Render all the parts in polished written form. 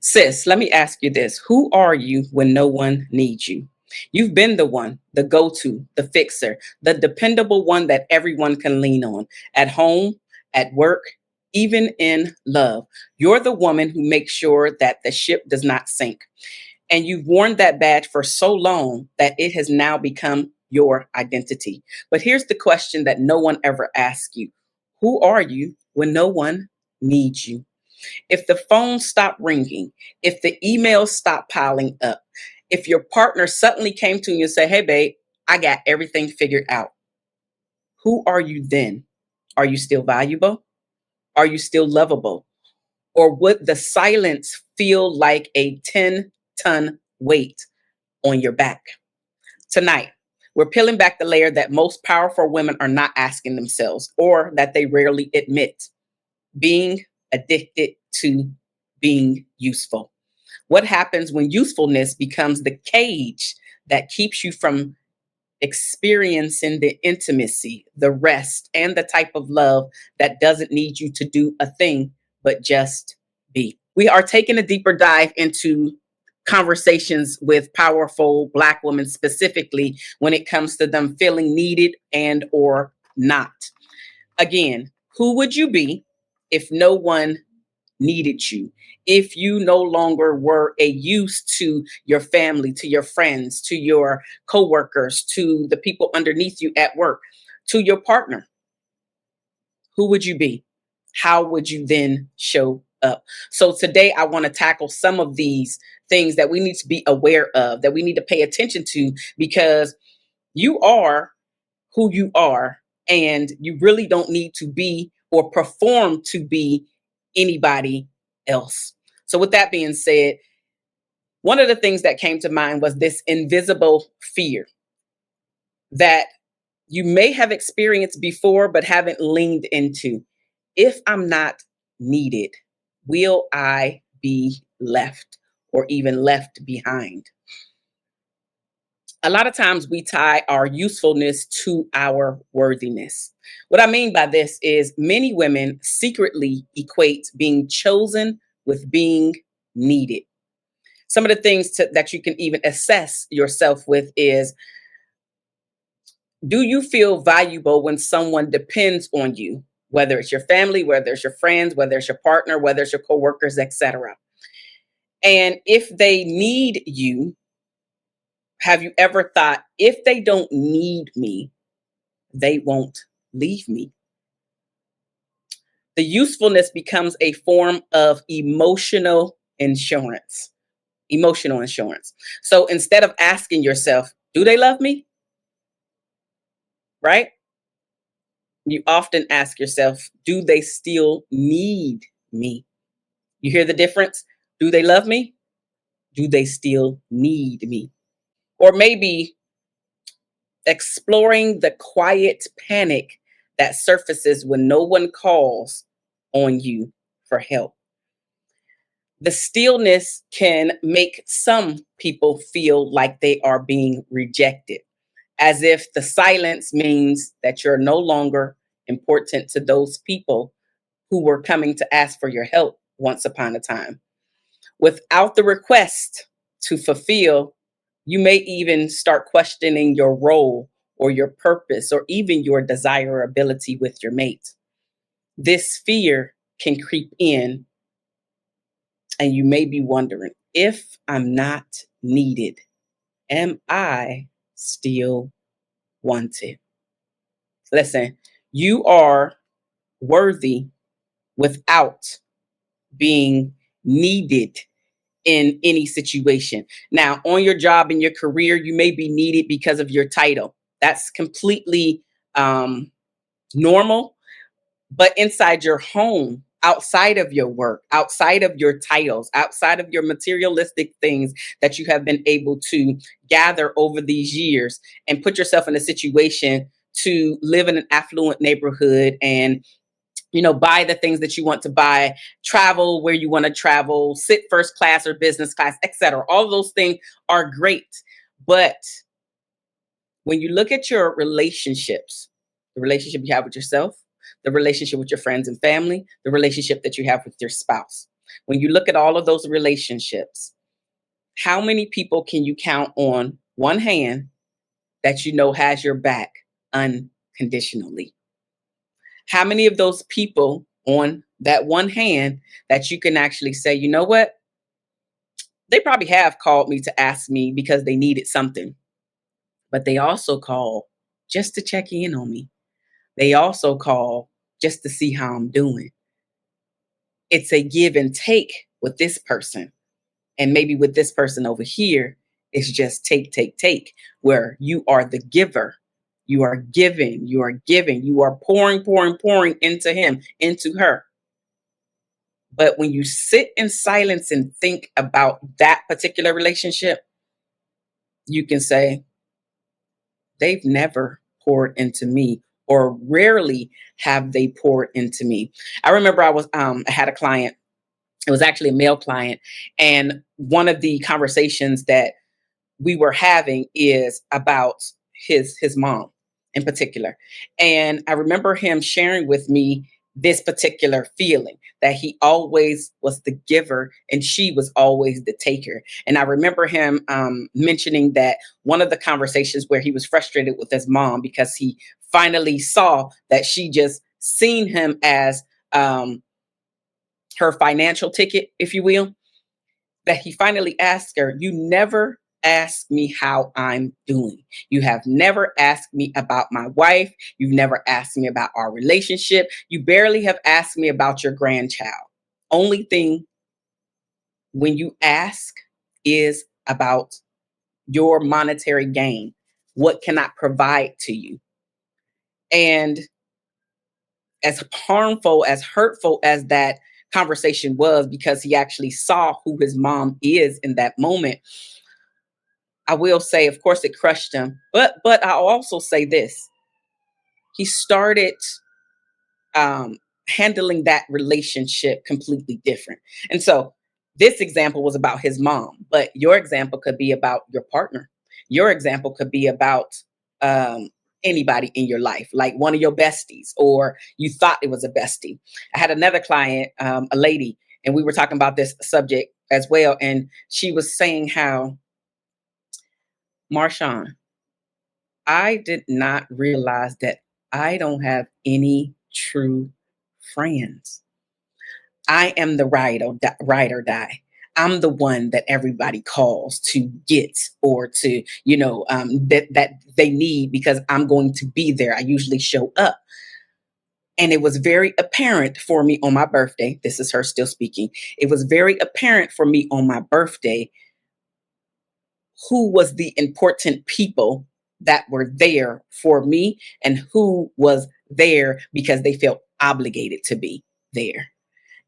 Sis, let me ask you this. Who are you when no one needs you? You've been the one, the go to, the fixer, the dependable one that everyone can lean on at home, at work, even in love. You're the woman who makes sure that the ship does not sink. And you've worn that badge for so long that it has now become your identity. But here's the question that no one ever asks you: who are you when no one needs you? If the phone stopped ringing, if the emails stopped piling up, if your partner suddenly came to you and said, "Hey, babe, I got everything figured out," who are you then? Are you still valuable? Are you still lovable? Or would the silence feel like a 10-ton weight on your back? Tonight, we're peeling back the layer that most powerful women are not asking themselves, or that they rarely admit: being addicted to being useful. What happens when usefulness becomes the cage that keeps you from experiencing the intimacy, the rest, and the type of love that doesn't need you to do a thing, but just be? We are taking a deeper dive into conversations with powerful Black women, specifically when it comes to them feeling needed and or not. Again, who would you be if no one needed you? If you no longer were a use to your family, to your friends, to your coworkers, to the people underneath you at work, to your partner, who would you be? How would you then show up? So today I want to tackle some of these things that we need to be aware of, that we need to pay attention to, because you are who you are, and you really don't need to be or perform to be anybody else. So, with that being said, one of the things that came to mind was this invisible fear that you may have experienced before but haven't leaned into. If I'm not needed, will I be left or even left behind? A lot of times we tie our usefulness to our worthiness. What I mean by this is many women secretly equate being chosen with being needed. Some of the things that you can even assess yourself with is: do you feel valuable when someone depends on you? Whether it's your family, whether it's your friends, whether it's your partner, whether it's your coworkers, etc. And if they need you, have you ever thought, if they don't need me, they won't leave me? The usefulness becomes a form of emotional insurance. Emotional insurance. So instead of asking yourself, do they love me? Right? You often ask yourself, do they still need me? You hear the difference? Do they love me? Do they still need me? Or maybe exploring the quiet panic that surfaces when no one calls on you for help. The stillness can make some people feel like they are being rejected, as if the silence means that you're no longer important to those people who were coming to ask for your help once upon a time. Without the request to fulfill, you may even start questioning your role or your purpose or even your desirability with your mate. This fear can creep in, and you may be wondering, if I'm not needed, am I still wanted? Listen, you are worthy without being needed in any situation. Now, on your job, in your career, you may be needed because of your title. That's completely normal. But inside your home, outside of your work, outside of your titles, outside of your materialistic things that you have been able to gather over these years, and put yourself in a situation to live in an affluent neighborhood and buy the things that you want to buy, travel where you want to travel, sit first class or business class, etc. All of those things are great. But when you look at your relationships, the relationship you have with yourself, the relationship with your friends and family, the relationship that you have with your spouse, When you look at all of those relationships, how many people can you count on one hand that you know has your back unconditionally? How many of those people on that one hand that you can actually say, you know what? They probably have called me to ask me because they needed something, but they also call just to check in on me. They also call just to see how I'm doing. It's a give and take with this person. And maybe with this person over here, it's just take, take, take, where you are the giver. You are giving, you are pouring, pouring, pouring into him, into her. But when you sit in silence and think about that particular relationship, you can say, they've never poured into me, or rarely have they poured into me. I remember I had a client. It was actually a male client, and one of the conversations that we were having is about his mom in particular. And I remember him sharing with me this particular feeling that he always was the giver and she was always the taker. And I remember him mentioning that one of the conversations where he was frustrated with his mom because he finally saw that she just seen him as her financial ticket, if you will, that he finally asked her, you never asked me how I'm doing. You have never asked me about my wife. You've never asked me about our relationship. You barely have asked me about your grandchild. Only thing when you ask is about your monetary gain. What can I provide to you? And as harmful, as hurtful as that conversation was, because he actually saw who his mom is in that moment, I will say, of course, it crushed him. But I'll also say this: he started um, handling that relationship completely different. And so, this example was about his mom, but your example could be about your partner. Your example could be about um, anybody in your life, like one of your besties, or you thought it was a bestie. I had another client, a lady, and we were talking about this subject as well, and she was saying how, Marshawn, I did not realize that I don't have any true friends. I am the ride or die. I'm the one that everybody calls to get, or to, that they need, because I'm going to be there. I usually show up. And it was very apparent for me on my birthday. This is her still speaking. It was very apparent for me on my birthday who was the important people that were there for me and who was there because they felt obligated to be there.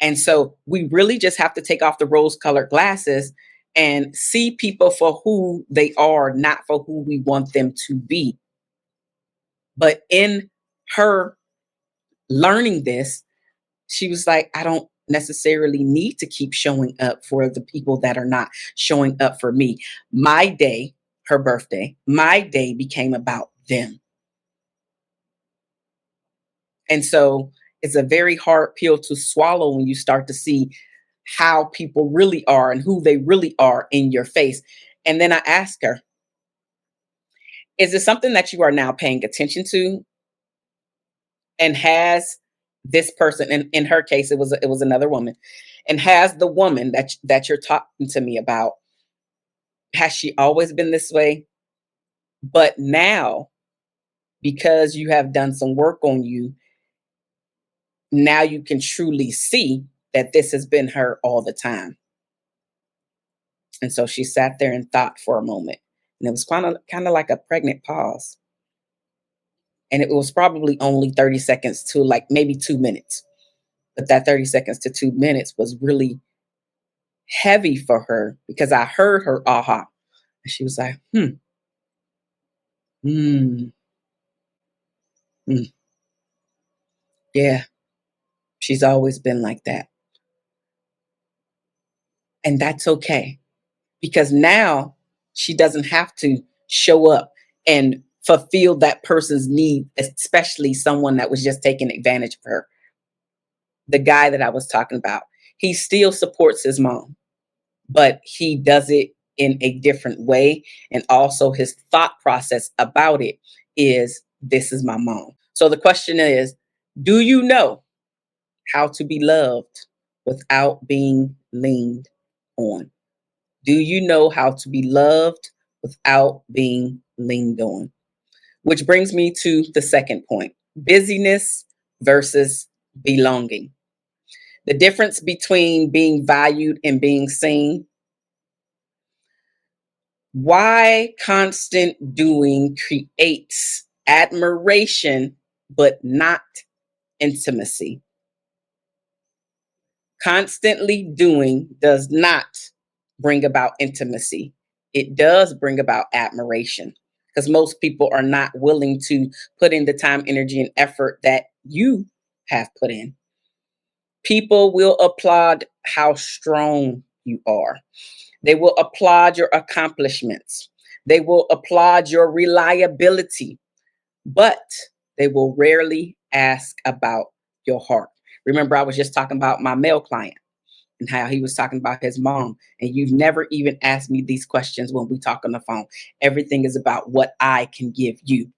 And so we really just have to take off the rose colored glasses and see people for who they are, not for who we want them to be. But in her learning this, she was like, I don't necessarily need to keep showing up for the people that are not showing up for me. My day, her birthday, my day became about them. And so it's a very hard pill to swallow when you start to see how people really are and who they really are in your face. And then I asked her, is it something that you are now paying attention to? And has this person, and in her case, it was another woman, and has the woman that you're talking to me about, has she always been this way? But now, because you have done some work on you, now you can truly see that this has been her all the time. And so she sat there and thought for a moment. And it was kind of like a pregnant pause. And it was probably only 30 seconds to like maybe 2 minutes. But that 30 seconds to 2 minutes was really heavy for her, because I heard her aha. And she was like, mm, mm, yeah, she's always been like that. And that's okay, because now she doesn't have to show up and fulfill that person's need, especially someone that was just taking advantage of her. The guy that I was talking about, He still supports his mom, but he does it in a different way. And also, his thought process about it is, this is my mom. So the question is, do you know how to be loved without being leaned on? Do you know how to be loved without being leaned on? Which brings me to the second point: busyness versus belonging. The difference between being valued and being seen. Why constant doing creates admiration but not intimacy? Constantly doing does not bring about intimacy. It does bring about admiration, because most people are not willing to put in the time, energy, and effort that you have put in. People will applaud how strong you are. They will applaud your accomplishments. They will applaud your reliability, but they will rarely ask about your heart. Remember, I was just talking about my male client and how he was talking about his mom. And you've never even asked me these questions when we talk on the phone. Everything is about what I can give you.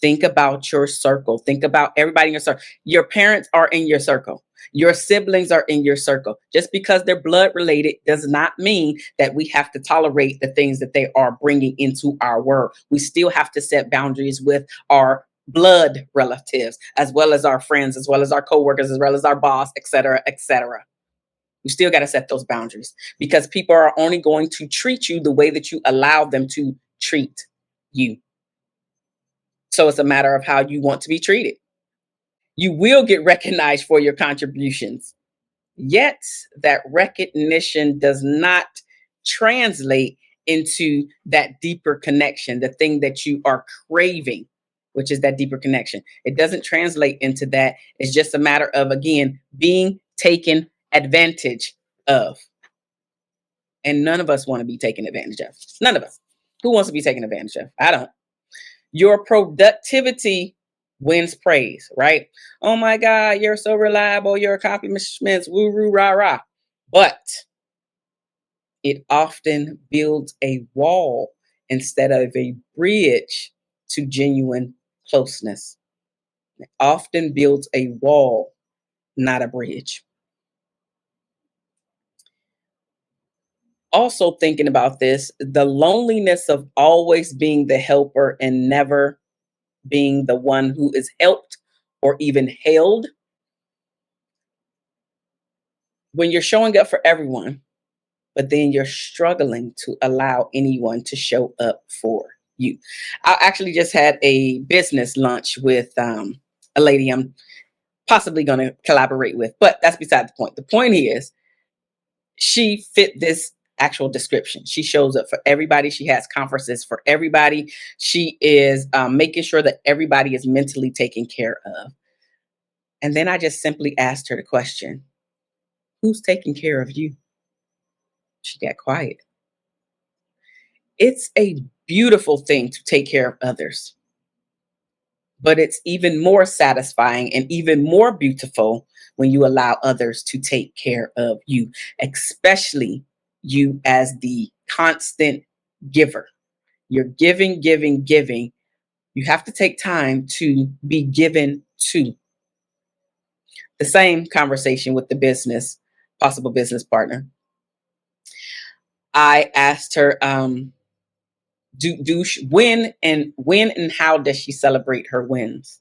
Think about your circle. Think about everybody in your circle. Your parents are in your circle. Your siblings are in your circle. Just because they're blood related does not mean that we have to tolerate the things that they are bringing into our world. We still have to set boundaries with our blood relatives, as well as our friends, as well as our coworkers, as well as our boss, et cetera, et cetera. You still got to set those boundaries, because people are only going to treat you the way that you allow them to treat you. So it's a matter of how you want to be treated. You will get recognized for your contributions, yet that recognition does not translate into that deeper connection, the thing that you are craving, which is that deeper connection. It doesn't translate into that. It's just a matter of, again, being taken advantage of. And none of us want to be taken advantage of. None of us. Who wants to be taken advantage of? I don't. Your productivity wins praise, right? Oh my God, you're so reliable. Your accomplishments, woo woo rah rah. But it often builds a wall instead of a bridge to genuine closeness. It often builds a wall, not a bridge. Also, thinking about this, the loneliness of always being the helper and never being the one who is helped or even held. When you're showing up for everyone, but then you're struggling to allow anyone to show up for you. I actually just had a business lunch with a lady I'm possibly going to collaborate with, but that's beside the point. The point is, she fit this actual description. She shows up for everybody. She has conferences for everybody. She is making sure that everybody is mentally taken care of. And then I just simply asked her the question, who's taking care of you? She got quiet. It's a beautiful thing to take care of others, but it's even more satisfying and even more beautiful when you allow others to take care of you, especially you as the constant giver. You're giving, giving, giving. You have to take time to be given to. The same conversation with the possible business partner. I asked her, when and how does she celebrate her wins?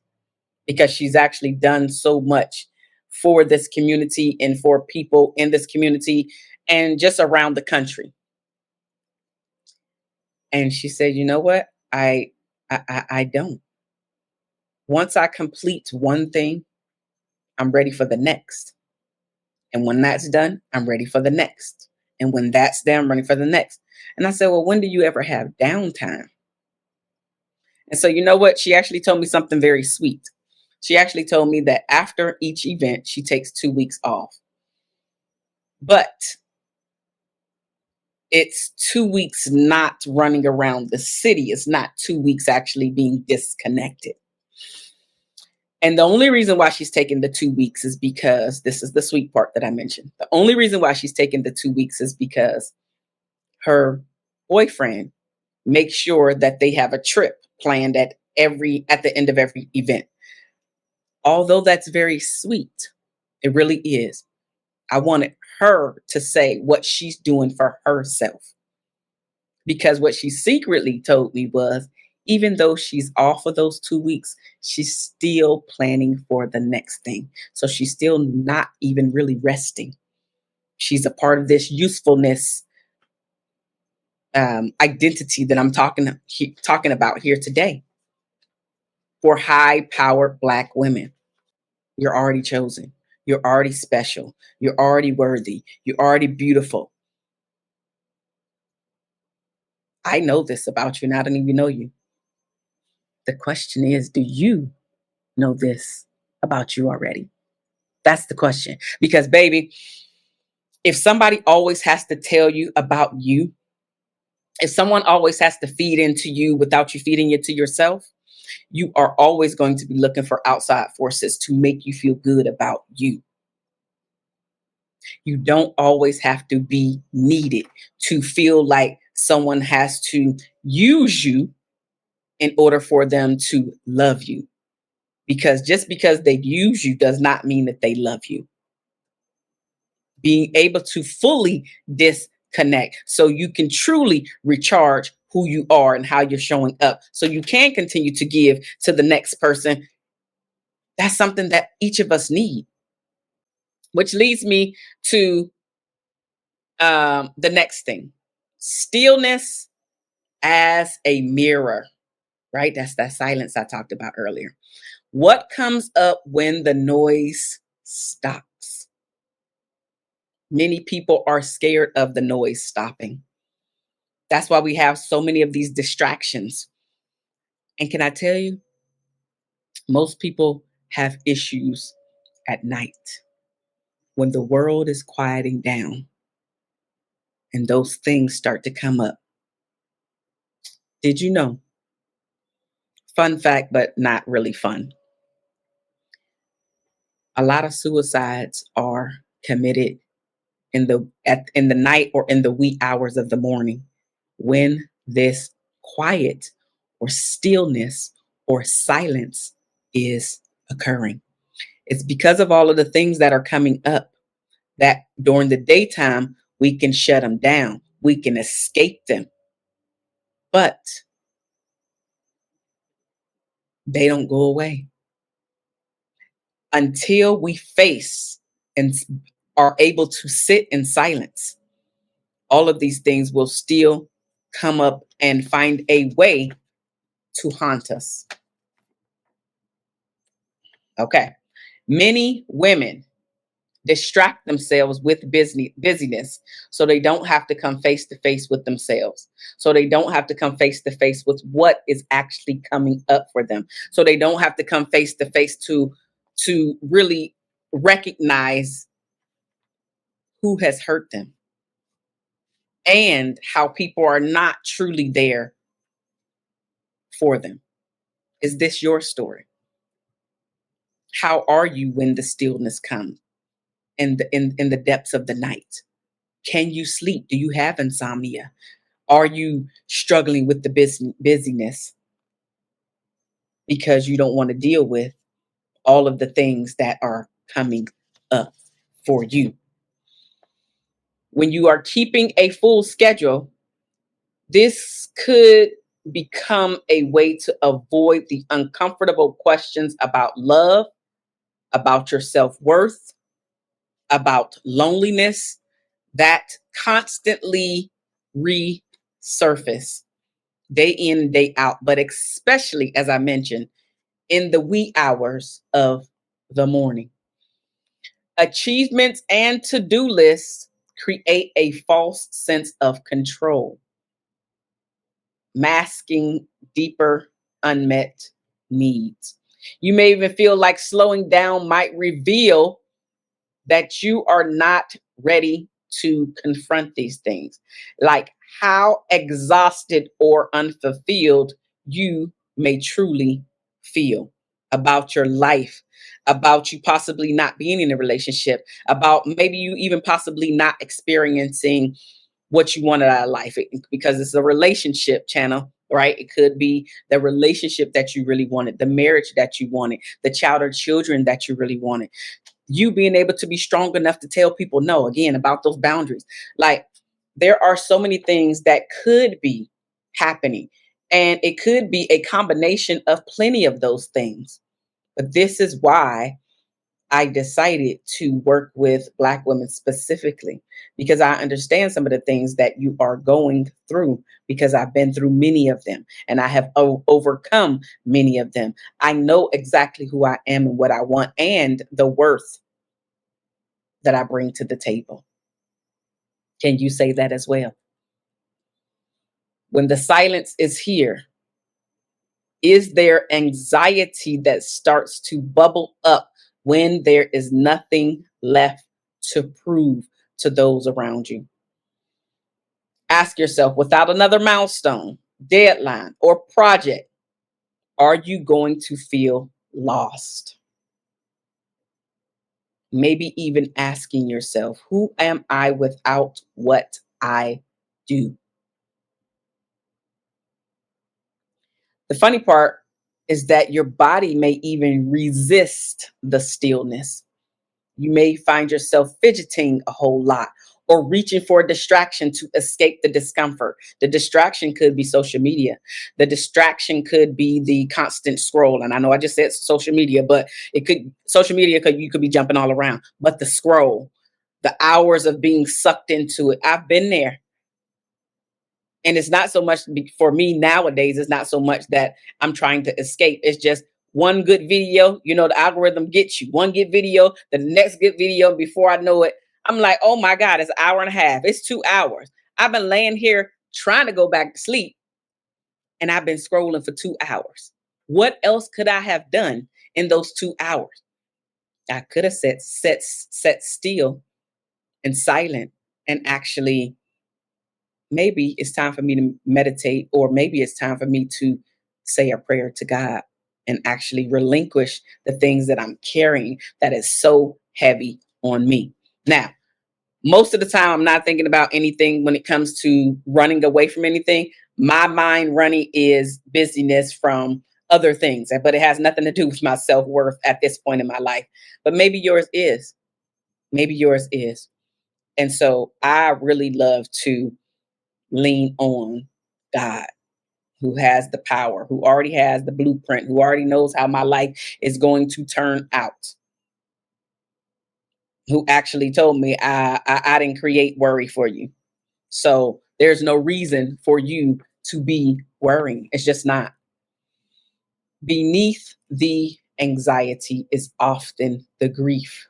Because she's actually done so much for this community and for people in this community and just around the country. And she said, you know what? I don't. Once I complete one thing, I'm ready for the next. And when that's done, I'm ready for the next. And when that's done, I'm ready for the next. And I said, well, when do you ever have downtime? And so, you know what? She actually told me something very sweet. She actually told me that after each event, she takes 2 weeks off. But it's 2 weeks not running around the city. It's not 2 weeks actually being disconnected. And the only reason why she's taking the 2 weeks is because this is the sweet part that I mentioned. The only reason why she's taking the 2 weeks is because her boyfriend makes sure that they have a trip planned at the end of every event. Although that's very sweet, it really is. I wanted her to say what she's doing for herself. Because what she secretly told me was, even though she's off for those 2 weeks, she's still planning for the next thing. So she's still not even really resting. She's a part of this usefulness identity that I'm talking about here today. For high-powered Black women, you're already chosen. You're already special. You're already worthy. You're already beautiful. I know this about you, and I don't even know you. The question is, do you know this about you already? That's the question. Because, baby, if somebody always has to tell you about you, if someone always has to feed into you without you feeding it to yourself, you are always going to be looking for outside forces to make you feel good about you. You don't always have to be needed to feel like someone has to use you in order for them to love you. Because just because they use you does not mean that they love you. Being able to fully disconnect so you can truly recharge who you are and how you're showing up so you can continue to give to the next person. That's something that each of us need, which leads me to the next thing: stillness as a mirror, right? That's that silence I talked about earlier. What comes up when the noise stops? Many people are scared of the noise stopping. That's why we have so many of these distractions. And can I tell you, most people have issues at night when the world is quieting down and those things start to come up. Did you know? Fun fact, but not really fun. A lot of suicides are committed in the night or in the wee hours of the morning when this quiet or stillness or silence is occurring. It's because of all of the things that are coming up that during the daytime we can shut them down, we can escape them, but they don't go away until we face and are able to sit in silence. All of these things will still come up and find a way to haunt us. Okay. Many women distract themselves with busyness so they don't have to come face to face with themselves. So they don't have to come face to face with what is actually coming up for them. So they don't have to come face to face to really recognize who has hurt them and how people are not truly there for them. Is this your story? How are you when the stillness comes in the depths of the night? Can you sleep? Do you have insomnia? Are you struggling with the busyness because you don't want to deal with all of the things that are coming up for you? When you are keeping a full schedule, this could become a way to avoid the uncomfortable questions about love, about your self worth, about loneliness that constantly resurface day in and day out, but especially, as I mentioned, in the wee hours of the morning. Achievements and to do lists create a false sense of control, masking deeper unmet needs. You may even feel like slowing down might reveal that you are not ready to confront these things, like how exhausted or unfulfilled you may truly feel. about your life, about you possibly not being in a relationship, about maybe you even possibly not experiencing what you wanted out of life because it's a relationship channel, right? It could be the relationship that you really wanted, the marriage that you wanted, the child or children that you really wanted. You being able to be strong enough to tell people no, again, about those boundaries. Like, there are so many things that could be happening, and it could be a combination of plenty of those things. But this is why I decided to work with Black women specifically, because I understand some of the things that you are going through, because I've been through many of them and I have overcome many of them. I know exactly who I am and what I want and the worth that I bring to the table. Can you say that as well? When the silence is here, is there anxiety that starts to bubble up when there is nothing left to prove to those around you? Ask yourself, without another milestone, deadline, or project, are you going to feel lost? Maybe even asking yourself, who am I without what I do? The funny part is that your body may even resist the stillness. You may find yourself fidgeting a whole lot or reaching for a distraction to escape the discomfort. The distraction could be social media. The distraction could be the constant scroll. And I know I just said social media, but it could social media could you could be jumping all around. But the scroll, the hours of being sucked into it. I've been there. And it's not so much for me nowadays, it's not so much that I'm trying to escape. It's just one good video, the algorithm gets you one good video, the next good video. Before I know it, I'm like, oh my God, it's an hour and a half. It's 2 hours. I've been laying here trying to go back to sleep and I've been scrolling for 2 hours. What else could I have done in those 2 hours? I could have sat still and silent and actually maybe it's time for me to meditate, or maybe it's time for me to say a prayer to God and actually relinquish the things that I'm carrying that is so heavy on me. Now, most of the time, I'm not thinking about anything when it comes to running away from anything. My mind running is busyness from other things, but it has nothing to do with my self worth at this point in my life. But maybe yours is. Maybe yours is. And so I really love to lean on God, who has the power, who already has the blueprint, who already knows how my life is going to turn out, who actually told me I didn't create worry for you. So there's no reason for you to be worrying. It's just not. Beneath the anxiety is often the grief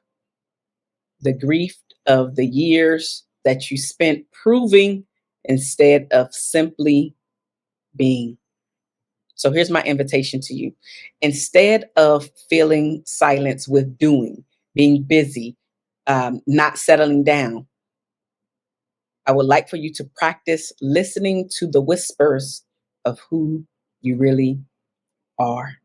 of the years that you spent proving instead of simply being. So here's my invitation to you. Instead of filling silence with doing, being busy, not settling down, I would like for you to practice listening to the whispers of who you really are.